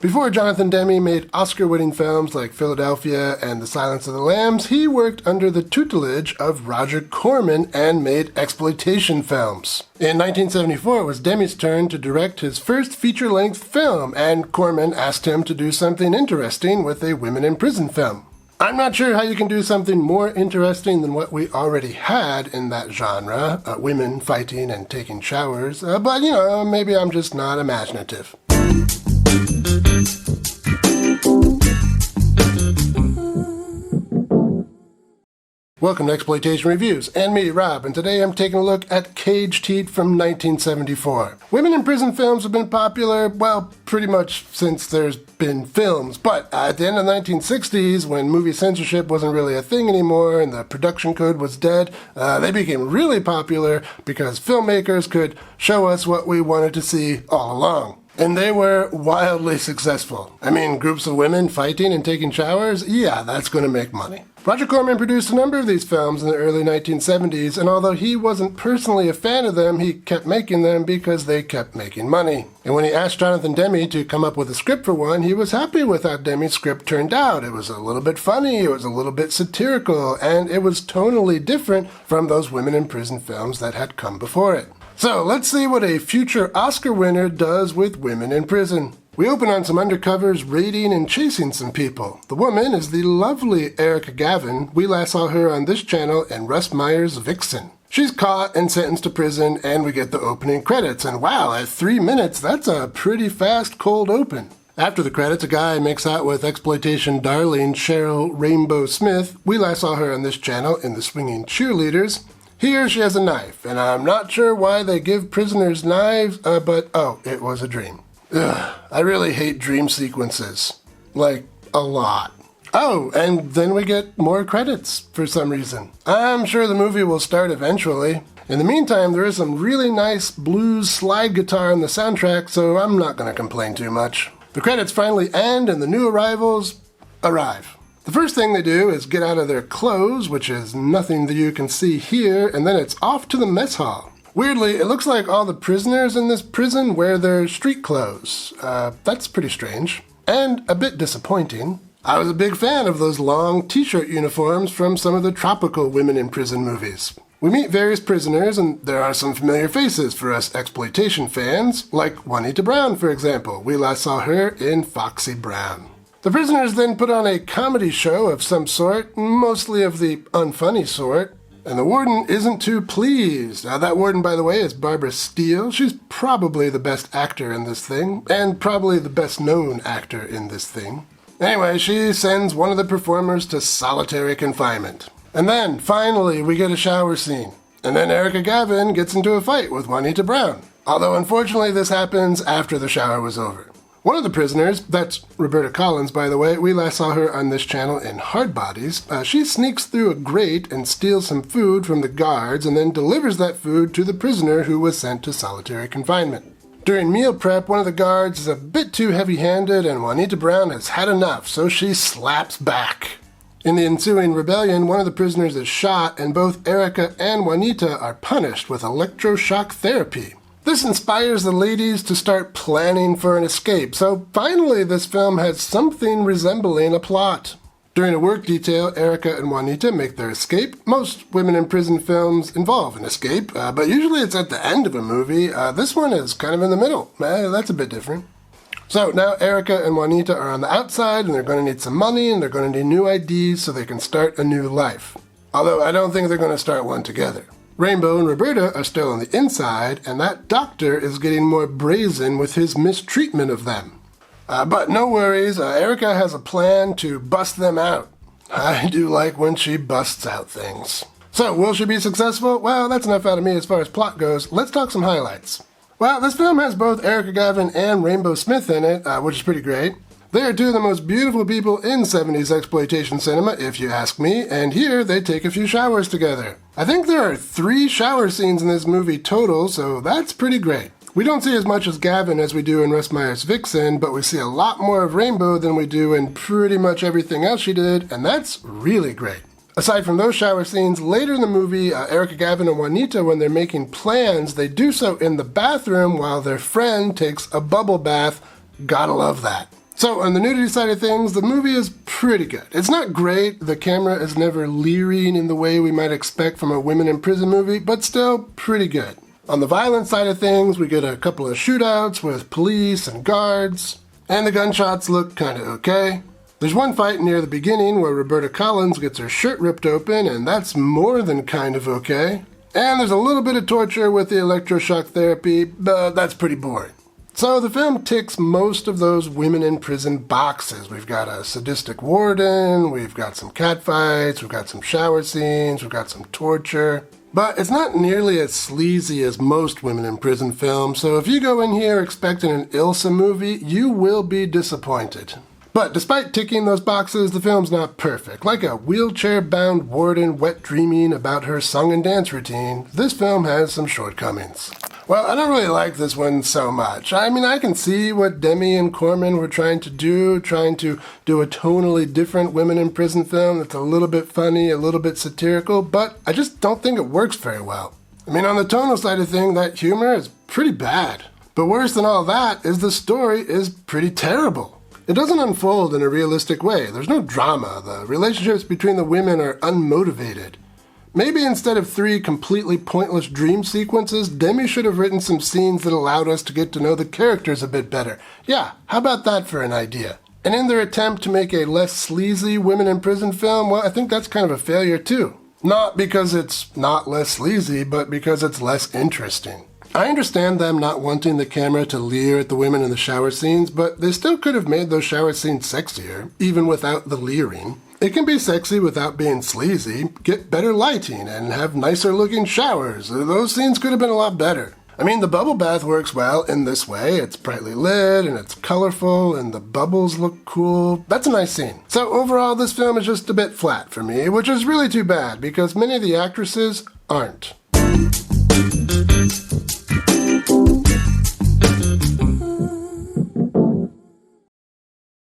Before Jonathan Demme made Oscar-winning films like Philadelphia and The Silence of the Lambs, he worked under the tutelage of Roger Corman and made exploitation films. In 1974, it was Demme's turn to direct his first feature-length film, and Corman asked him to do something interesting with a women in prison film. I'm not sure how you can do something more interesting than what we already had in that genre, women fighting and taking showers, but maybe I'm just not imaginative. Welcome to Exploitation Reviews, and me, Rob, and today I'm taking a look at Caged Heat from 1974. Women in prison films have been popular, well, pretty much since there's been films, but at the end of the 1960s, when movie censorship wasn't really a thing anymore and the production code was dead, they became really popular because filmmakers could show us what we wanted to see all along. And they were wildly successful. I mean, groups of women fighting and taking showers? Yeah, that's going to make money. Roger Corman produced a number of these films in the early 1970s, and although he wasn't personally a fan of them, he kept making them because they kept making money. And when he asked Jonathan Demme to come up with a script for one, he was happy with how Demme's script turned out. It was a little bit funny, it was a little bit satirical, and it was tonally different from those women in prison films that had come before it. So let's see what a future Oscar winner does with women in prison. We open on some undercovers raiding and chasing some people. The woman is the lovely Erica Gavin. We last saw her on this channel in Russ Meyer's Vixen. She's caught and sentenced to prison, and we get the opening credits. And wow, at 3 minutes, that's a pretty fast cold open. After the credits, a guy makes out with exploitation darling Cheryl Rainbeaux Smith. We last saw her on this channel in The Swinging Cheerleaders. Here she has a knife, and I'm not sure why they give prisoners knives, but it was a dream. Ugh, I really hate dream sequences. Like, a lot. Oh, and then we get more credits for some reason. I'm sure the movie will start eventually. In the meantime, there is some really nice blues slide guitar on the soundtrack, so I'm not going to complain too much. The credits finally end, and the new arrivals arrive. The first thing they do is get out of their clothes, which is nothing that you can see here, and then it's off to the mess hall. Weirdly, it looks like all the prisoners in this prison wear their street clothes. That's pretty strange. And a bit disappointing. I was a big fan of those long t-shirt uniforms from some of the tropical women in prison movies. We meet various prisoners, and there are some familiar faces for us exploitation fans, like Juanita Brown, for example. We last saw her in Foxy Brown. The prisoners then put on a comedy show of some sort, mostly of the unfunny sort, and the warden isn't too pleased. That warden, by the way, is Barbara Steele. She's probably the best actor in this thing, and probably the best known actor in this thing. Anyway, she sends one of the performers to solitary confinement. And then, finally, we get a shower scene. And then Erica Gavin gets into a fight with Juanita Brown. Although, unfortunately, this happens after the shower was over. One of the prisoners, that's Roberta Collins, by the way, we last saw her on this channel in Hard Bodies. She sneaks through a grate and steals some food from the guards and then delivers that food to the prisoner who was sent to solitary confinement. During meal prep, one of the guards is a bit too heavy-handed and Juanita Brown has had enough, so she slaps back. In the ensuing rebellion, one of the prisoners is shot and both Erica and Juanita are punished with electroshock therapy. This inspires the ladies to start planning for an escape, so finally this film has something resembling a plot. During a work detail, Erica and Juanita make their escape. Most women in prison films involve an escape, but usually it's at the end of a movie. This one is kind of in the middle. That's a bit different. So now Erica and Juanita are on the outside, and they're going to need some money, and they're going to need new IDs so they can start a new life. Although I don't think they're going to start one together. Rainbeaux and Roberta are still on the inside, and that doctor is getting more brazen with his mistreatment of them. But no worries, Erica has a plan to bust them out. I do like when she busts out things. So, will she be successful? Well, that's enough out of me as far as plot goes. Let's talk some highlights. Well, this film has both Erica Gavin and Rainbeaux Smith in it, which is pretty great. They are two of the most beautiful people in 70s exploitation cinema, if you ask me, and here they take a few showers together. I think there are 3 shower scenes in this movie total, so that's pretty great. We don't see as much as Gavin as we do in Russ Meyer's Vixen, but we see a lot more of Rainbeaux than we do in pretty much everything else she did, and that's really great. Aside from those shower scenes, later in the movie, Erica Gavin and Juanita, when they're making plans, they do so in the bathroom while their friend takes a bubble bath. Gotta love that. So on the nudity side of things, the movie is pretty good. It's not great, the camera is never leering in the way we might expect from a women in prison movie, but still pretty good. On the violence side of things, we get a couple of shootouts with police and guards, and the gunshots look kinda okay. There's one fight near the beginning where Roberta Collins gets her shirt ripped open, and that's more than kind of okay. And there's a little bit of torture with the electroshock therapy, but that's pretty boring. So the film ticks most of those women in prison boxes. We've got a sadistic warden, we've got some catfights, we've got some shower scenes, we've got some torture. But it's not nearly as sleazy as most women in prison films, so if you go in here expecting an Ilsa movie, you will be disappointed. But despite ticking those boxes, the film's not perfect. Like a wheelchair-bound warden wet dreaming about her song and dance routine, this film has some shortcomings. Well, I don't really like this one so much. I mean, I can see what Demme and Corman were trying to do a tonally different women in prison film that's a little bit funny, a little bit satirical, but I just don't think it works very well. I mean, on the tonal side of things, that humor is pretty bad. But worse than all that is the story is pretty terrible. It doesn't unfold in a realistic way. There's no drama. The relationships between the women are unmotivated. Maybe instead of 3 completely pointless dream sequences, Demme should have written some scenes that allowed us to get to know the characters a bit better. Yeah, how about that for an idea? And in their attempt to make a less sleazy women in prison film, well, I think that's kind of a failure too. Not because it's not less sleazy, but because it's less interesting. I understand them not wanting the camera to leer at the women in the shower scenes, but they still could have made those shower scenes sexier, even without the leering. It can be sexy without being sleazy, get better lighting, and have nicer looking showers. Those scenes could have been a lot better. I mean, the bubble bath works well in this way. It's brightly lit, and it's colorful, and the bubbles look cool. That's a nice scene. So overall, this film is just a bit flat for me, which is really too bad, because many of the actresses aren't.